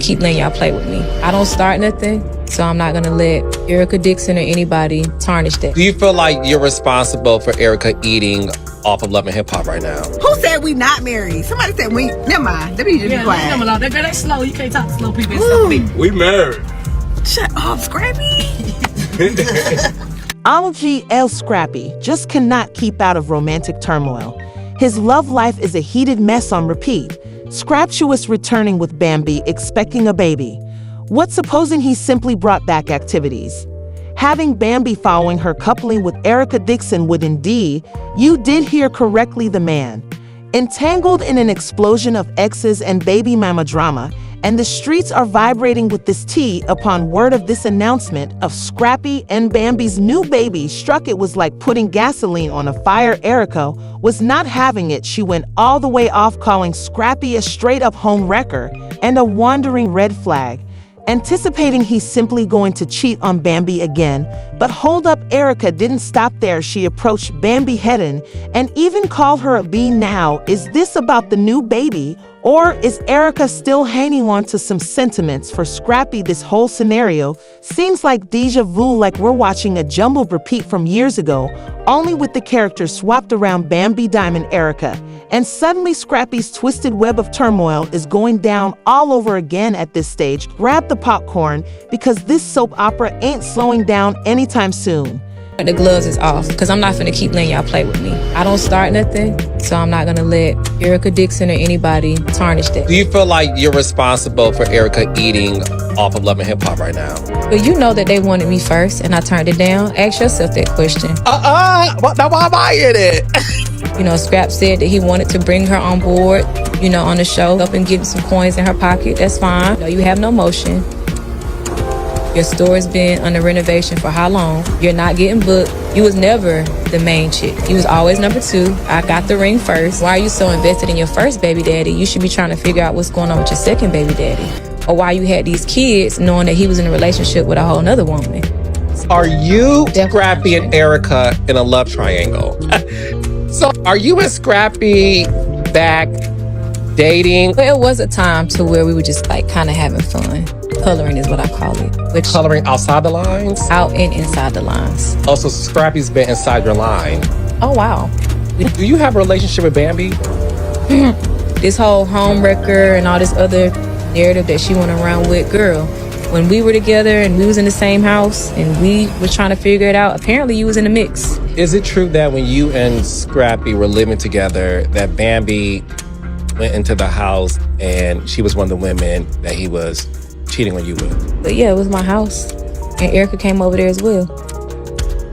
keep letting y'all play with me. I don't start nothing, so I'm not gonna let Erica Dixon or anybody tarnish that. Do you feel like you're responsible for Erica eating off of Love and Hip Hop right now? Who said we not married? Somebody said we. Never mind. Let me just be quiet. That's slow. You can't talk to slow people and slow people. We married. Shut up, Scrappy. Ology L. Scrappy just cannot keep out of romantic turmoil. His love life is a heated mess on repeat. Scraptuous returning with Bambi, expecting a baby. What supposing he simply brought back activities? Having Bambi following her coupling with Erica Dixon would indeed, you did hear correctly, the man. Entangled in an explosion of exes and baby mama drama, and the streets are vibrating with this tea upon word of this announcement of Scrappy and Bambi's new baby struck. It was like putting gasoline on a fire. Erica was not having it. She went all the way off, calling Scrappy a straight-up homewrecker and a wandering red flag, anticipating he's simply going to cheat on Bambi again. But hold up, Erica didn't stop there. She approached Bambi head-on and even called her a bee. Now, is this about the new baby? Or is Erica still hanging on to some sentiments for Scrappy? This whole scenario seems like deja vu, like we're watching a jumbled repeat from years ago, only with the characters swapped around. Bambi, Diamond, Erica. And suddenly Scrappy's twisted web of turmoil is going down all over again at this stage. Grab the popcorn, because this soap opera ain't slowing down anytime soon. The gloves is off, because I'm not finna keep letting y'all play with me. I don't start nothing, so I'm not gonna let Erica Dixon or anybody tarnish that. Do you feel like you're responsible for Erica eating off of Love and Hip Hop right now? But you know that they wanted me first, and I turned it down. Ask yourself that question. Now why am I in it? You know, Scrap said that he wanted to bring her on board, you know, on the show, up and get some coins in her pocket. That's fine. You know, you have no motion. Your store's been under renovation for how long? You're not getting booked. You was never the main chick. You was always number two. I got the ring first. Why are you so invested in your first baby daddy? You should be trying to figure out what's going on with your second baby daddy. Or why you had these kids knowing that he was in a relationship with a whole nother woman. Are you, Scrappy and Erica, in a love triangle? So are you and Scrappy back dating? Well, it was a time to where we were just like kind of having fun. Coloring is what I call it. Which Coloring outside the lines? out and inside the lines. Oh, so Scrappy's been inside your line. Oh, wow. Do you have a relationship with Bambi? This whole homewrecker and all this other narrative that she went around with, girl, when we were together and we was in the same house and we was trying to figure it out, apparently you was in the mix. Is it true that when you and Scrappy were living together, that Bambi went into the house and she was one of the women that he was cheating on you with? But yeah, it was my house. And Erica came over there as well.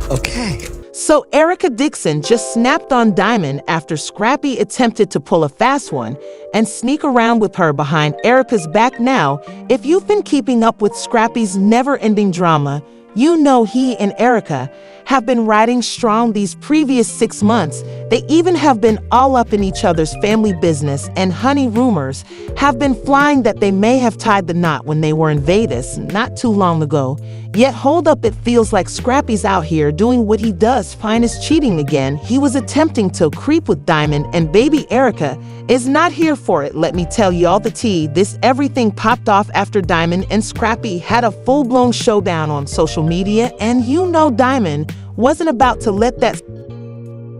Okay. So Erica Dixon just snapped on Diamond after Scrappy attempted to pull a fast one and sneak around with her behind Erica's back. Now, if you've been keeping up with Scrappy's never-ending drama, you know he and Erica have been riding strong these previous 6 months. They even have been all up in each other's family business, and honey, rumors have been flying that they may have tied the knot when they were in Vegas not too long ago. Yet hold up, it feels like Scrappy's out here doing what he does finest, cheating again. He was attempting to creep with Diamond, and baby Erica is not here for it. Let me tell you all the tea. This everything popped off after Diamond and Scrappy had a full-blown showdown on social media, and you know Diamond wasn't about to let that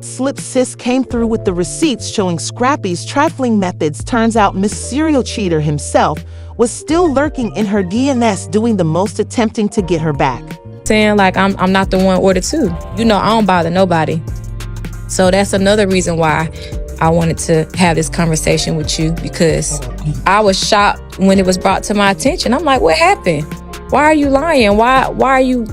slip. Sis came through with the receipts showing Scrappy's trifling methods. Turns out Miss Serial Cheater himself was still lurking in her DNS, doing the most, attempting to get her back. Saying like I'm not the one or the two. You know, I don't bother nobody. So that's another reason why I wanted to have this conversation with you, because I was shocked when it was brought to my attention. I'm like, what happened? Why are you lying? Why are you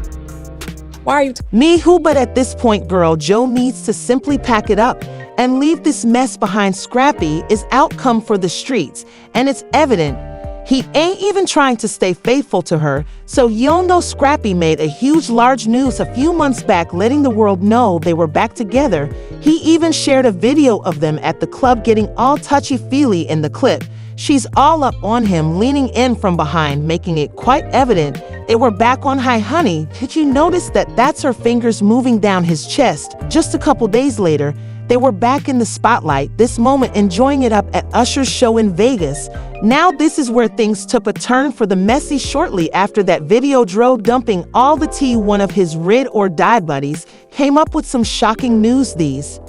Me who? But at this point, girl, Joe needs to simply pack it up and leave this mess behind. Scrappy is outcome for the streets, and it's evident he ain't even trying to stay faithful to her. So you'll know Scrappy made a huge large news a few months back, letting the world know they were back together. He even shared a video of them at the club getting all touchy-feely. In the clip, she's all up on him, leaning in from behind, making it quite evident they were back on. Hi, honey, did you notice that that's her fingers moving down his chest? Just a couple days later, They were back in the spotlight, this moment enjoying it up at Usher's show in Vegas. Now this is where things took a turn for the messy shortly after that video drove dumping all the tea. One of his ride or die buddies came up with some shocking news. These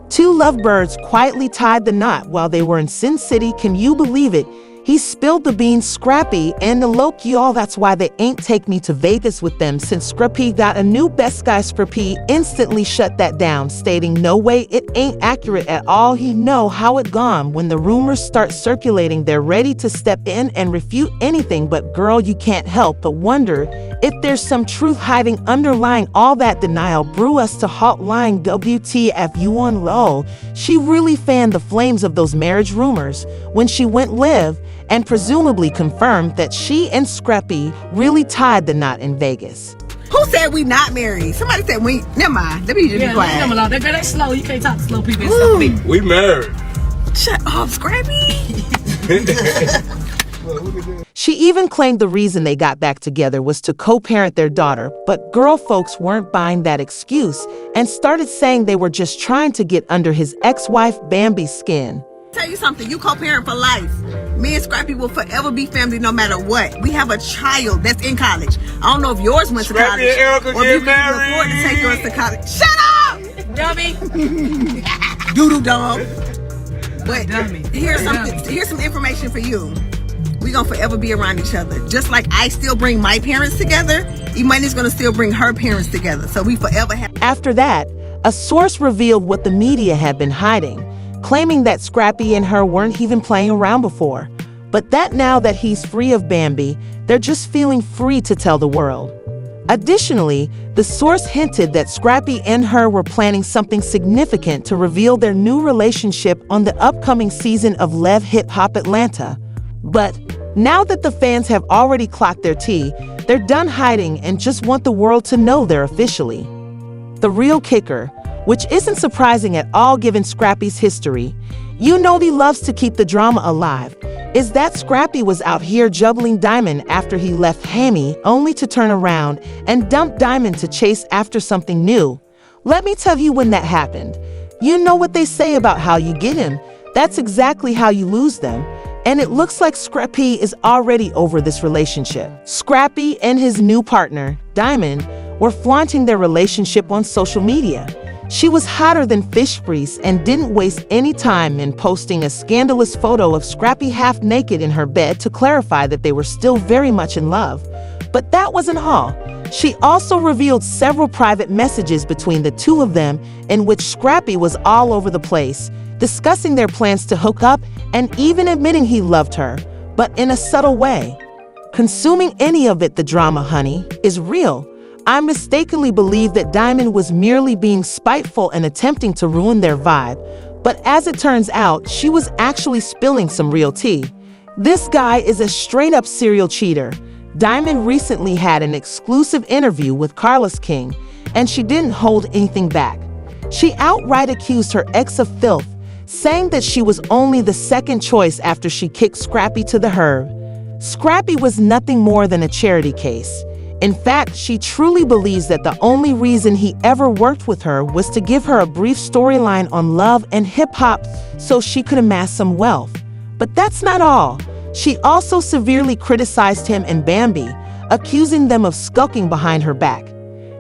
two lovebirds quietly tied the knot while they were in Sin City. Can you believe it? He spilled the beans. Scrappy and the Loke, y'all, that's why they ain't take me to Vegas with them since Scrappy got a new best guy. Scrappy instantly shut that down, stating no way, it ain't accurate at all. He know how it gone. When the rumors start circulating, they're ready to step in and refute anything. But girl, you can't help but wonder if there's some truth hiding underlying all that denial. Brew us to halt lying. WTF, you on low. She really fanned the flames of those marriage rumors when she went live and presumably confirmed that she and Scrappy really tied the knot in Vegas. Who said we not married? Somebody said we. Never mind. Let me just be quiet. Yeah, they slow. You can't talk to slow people and stuff. Big. We married. Shut up, Scrappy. She even claimed the reason they got back together was to co-parent their daughter, but girl folks weren't buying that excuse and started saying they were just trying to get under his ex-wife Bambi's skin. Tell you something, you co-parent for life. Me and Scrappy will forever be family no matter what. We have a child that's in college. I don't know if yours went to college. Scrappy and Erica or if you get can afford to take yours to college. Shut up! Dummy. Doodle dog. But Dummy. here's some information for you. We gonna forever be around each other. Just like I still bring my parents together, Imani's gonna still bring her parents together. So we forever have. After that, a source revealed what the media had been hiding, claiming that Scrappy and her weren't even playing around before, but that now that he's free of Bambi, they're just feeling free to tell the world. Additionally, the source hinted that Scrappy and her were planning something significant to reveal their new relationship on the upcoming season of Lev Hip Hop Atlanta. But now that the fans have already clocked their tea, they're done hiding and just want the world to know they're officially. The real kicker, which isn't surprising at all given Scrappy's history, you know he loves to keep the drama alive, is that Scrappy was out here juggling Diamond after he left Hammy, only to turn around and dump Diamond to chase after something new. Let me tell you when that happened. You know what they say about how you get him, that's exactly how you lose them. And it looks like Scrappy is already over this relationship. Scrappy and his new partner, Diamond, were flaunting their relationship on social media. She was hotter than fish grease and didn't waste any time in posting a scandalous photo of Scrappy half naked in her bed to clarify that they were still very much in love. But that wasn't all. She also revealed several private messages between the two of them in which Scrappy was all over the place, discussing their plans to hook up and even admitting he loved her, but in a subtle way. Consuming any of it, the drama, honey, is real. I mistakenly believed that Diamond was merely being spiteful and attempting to ruin their vibe, but as it turns out, she was actually spilling some real tea. This guy is a straight-up serial cheater. Diamond recently had an exclusive interview with Carlos King, and she didn't hold anything back. She outright accused her ex of filth, saying that she was only the second choice after she kicked Scrappy to the herb. Scrappy was nothing more than a charity case. In fact, she truly believes that the only reason he ever worked with her was to give her a brief storyline on love and hip-hop so she could amass some wealth. But that's not all. She also severely criticized him and Bambi, accusing them of skulking behind her back.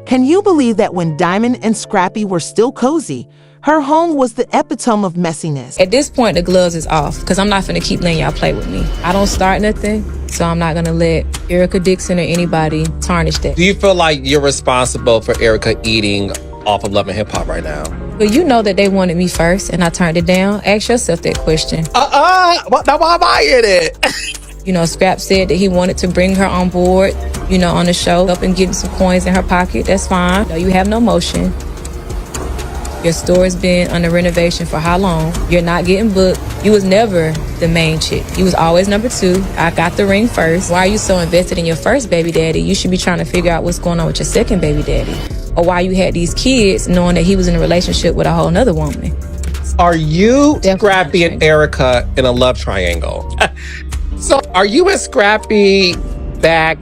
Can you believe that when Diamond and Scrappy were still cozy, her home was the epitome of messiness? At this point, the gloves is off because I'm not finna keep letting y'all play with me. I don't start nothing, so I'm not gonna let Erica Dixon or anybody tarnish that. Do you feel like you're responsible for Erica eating off of Love and Hip Hop right now? But you know that they wanted me first and I turned it down. Ask yourself that question. Now why am I in it? You know, Scrap said that he wanted to bring her on board, you know, on the show, up and getting some coins in her pocket. That's fine. No, you have no motion. Your store's been under renovation for how long? You're not getting booked. You was never the main chick. You was always number two. I got the ring first. Why are you so invested in your first baby daddy? You should be trying to figure out what's going on with your second baby daddy. Or why you had these kids knowing that he was in a relationship with a whole nother woman. Are you Definitely Scrappy and Erica in a love triangle? So are you and Scrappy back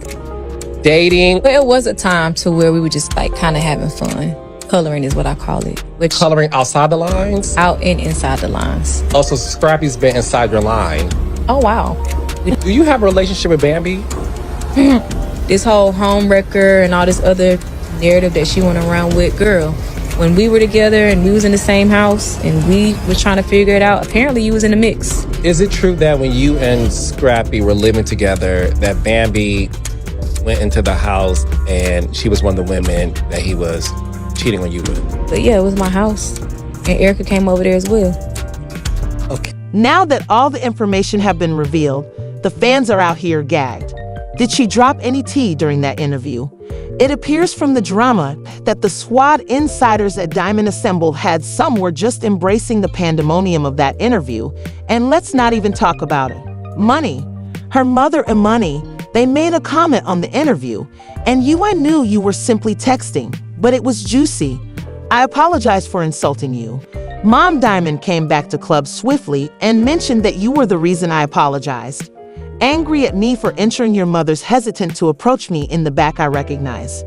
dating? But it was a time to where we were just like kind of having fun. Coloring is what I call it. Which Coloring outside the lines? out and inside the lines. Also, Scrappy's been inside your line. Oh, wow. Do you have a relationship with Bambi? This whole homewrecker and all this other narrative that she went around with, girl, when we were together and we was in the same house and we was trying to figure it out, apparently you was in the mix. Is it true that when you and Scrappy were living together, that Bambi went into the house and she was one of the women that he was cheating on you with? But yeah, it was my house. And Erica came over there as well. Okay. Now that all the information have been revealed, the fans are out here gagged. Did she drop any tea during that interview? It appears from the drama that the squad insiders at Diamond Assemble had some were just embracing the pandemonium of that interview. And let's not even talk about it. Money. Her mother and Money, they made a comment on the interview. And I knew you were simply texting, but it was juicy. I apologize for insulting you. Mom Diamond came back to club swiftly and mentioned that you were the reason I apologized. Angry at me for entering your mother's hesitant to approach me in the back I recognize.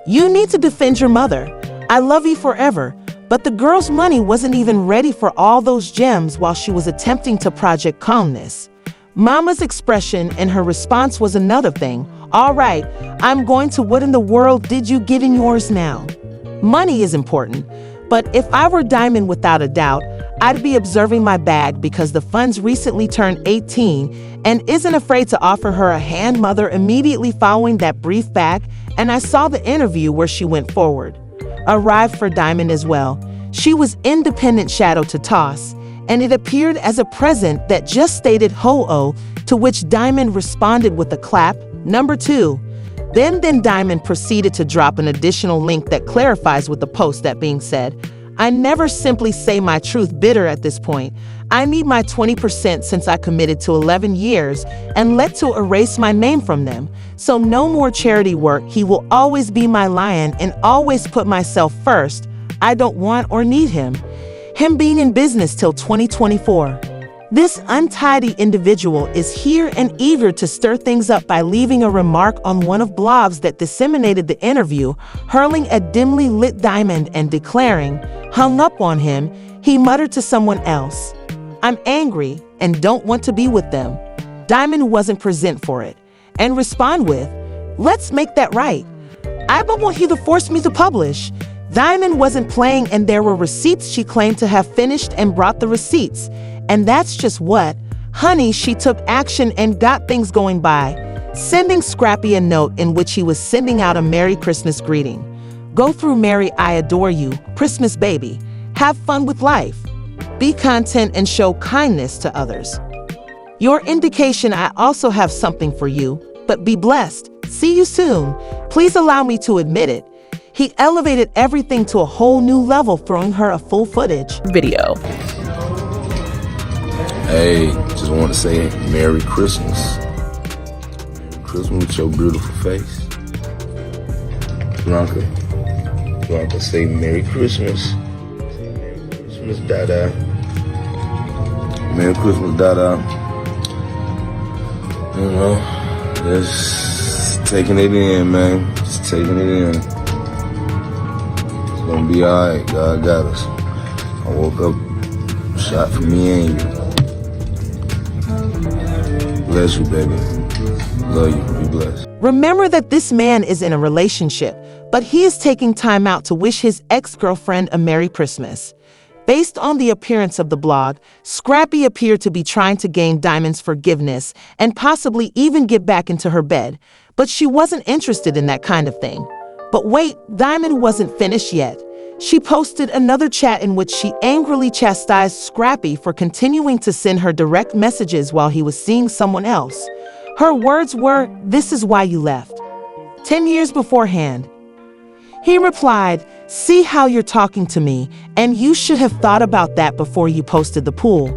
You need to defend your mother. I love you forever, but the girl's money wasn't even ready for all those gems while she was attempting to project calmness. Mama's expression and her response was another thing. All right, I'm going to what in the world did you get in yours now? Money is important, but if I were Diamond without a doubt, I'd be observing my bag because the funds recently turned 18 and isn't afraid to offer her a hand mother immediately following that brief back, and I saw the interview where she went forward. Arrived for Diamond as well. She was independent shadow to toss, and it appeared as a present that just stated ho-oh, to which Diamond responded with a clap, number 2. Then Diamond proceeded to drop an additional link that clarifies with the post. That being said, I never simply say my truth bitter at this point. I need my 20% since I committed to 11 years and let to erase my name from them. So no more charity work. He will always be my lion and always put myself first. I don't want or need him. Him being in business till 2024. This untidy individual is here and eager to stir things up by leaving a remark on one of blogs that disseminated the interview, hurling at dimly lit Diamond and declaring, hung up on him, he muttered to someone else, I'm angry and don't want to be with them. Diamond wasn't present for it. And respond with, let's make that right. I don't want you to force me to publish. Diamond wasn't playing and there were receipts she claimed to have finished and brought the receipts. And that's just what, honey, she took action and got things going by sending Scrappy a note in which he was sending out a Merry Christmas greeting. Go through Merry, I adore you, Christmas baby. Have fun with life. Be content and show kindness to others. Your indication I also have something for you, but be blessed. See you soon. Please allow me to admit it. He elevated everything to a whole new level, throwing her a full footage video. Hey, just want to say Merry Christmas. Merry Christmas with your beautiful face. Blanca, say Merry Christmas. Say Merry Christmas, Dada. Merry Christmas, Dada. You know, just taking it in, man. Just taking it in. It's gonna be alright. God got us. I woke up, shot for me and you. Bless you, baby. Love you. Be blessed. Remember that this man is in a relationship, but he is taking time out to wish his ex-girlfriend a Merry Christmas. Based on the appearance of the blog, Scrappy appeared to be trying to gain Diamond's forgiveness and possibly even get back into her bed, but she wasn't interested in that kind of thing. But wait, Diamond wasn't finished yet. She posted another chat in which she angrily chastised Scrappy for continuing to send her direct messages while he was seeing someone else. Her words were, "This is why you left." 10 years beforehand. He replied, "See how you're talking to me, and you should have thought about that before you posted the pool."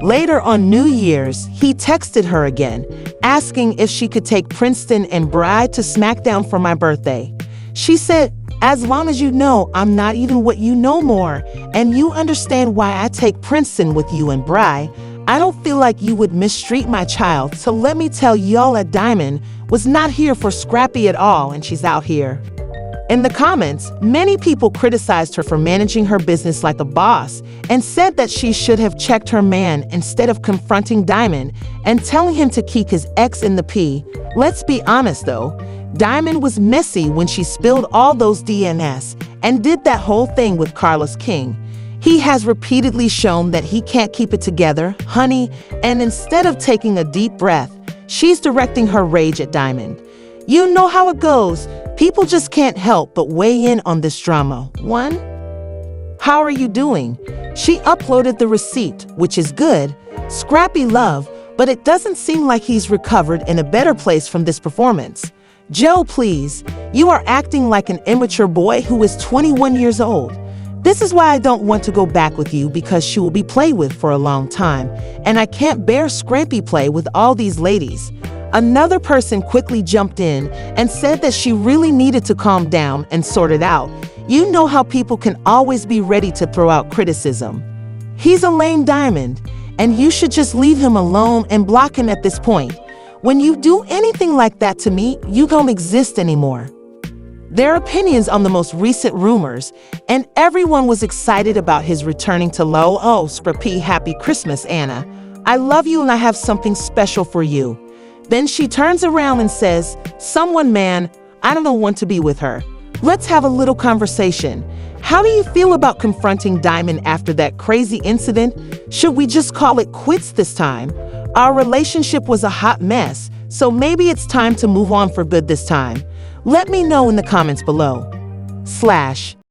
Later on New Year's, he texted her again, asking if she could take Princeton and Bri to SmackDown for my birthday. She said, "As long as you know I'm not even what you know more, and you understand why I take Princeton with you and Bri, I don't feel like you would mistreat my child, so let me tell y'all at Diamond was not here for Scrappy at all, and she's out here." In the comments, many people criticized her for managing her business like a boss and said that she should have checked her man instead of confronting Diamond and telling him to keep his ex in the pee. Let's be honest though, Diamond was messy when she spilled all those DNS and did that whole thing with Carlos King. He has repeatedly shown that he can't keep it together, honey, and instead of taking a deep breath, she's directing her rage at Diamond. You know how it goes. People just can't help but weigh in on this drama. 1. How are you doing? She uploaded the receipt, which is good. Scrappy love, but it doesn't seem like he's recovered in a better place from this performance. Joe, please. You are acting like an immature boy who is 21 years old. This is why I don't want to go back with you, because she will be played with for a long time, and I can't bear Scrappy play with all these ladies. Another person quickly jumped in and said that she really needed to calm down and sort it out. You know how people can always be ready to throw out criticism. He's a lame Diamond, and you should just leave him alone and block him at this point. When you do anything like that to me, you don't exist anymore. Their opinions on the most recent rumors, and everyone was excited about his returning to Low. Oh, Scrappy, happy Christmas, Anna. I love you and I have something special for you. Then she turns around and says, someone, man, I don't want to be with her. Let's have a little conversation. How do you feel about confronting Diamond after that crazy incident? Should we just call it quits this time? Our relationship was a hot mess, so maybe it's time to move on for good this time. Let me know in the comments below. /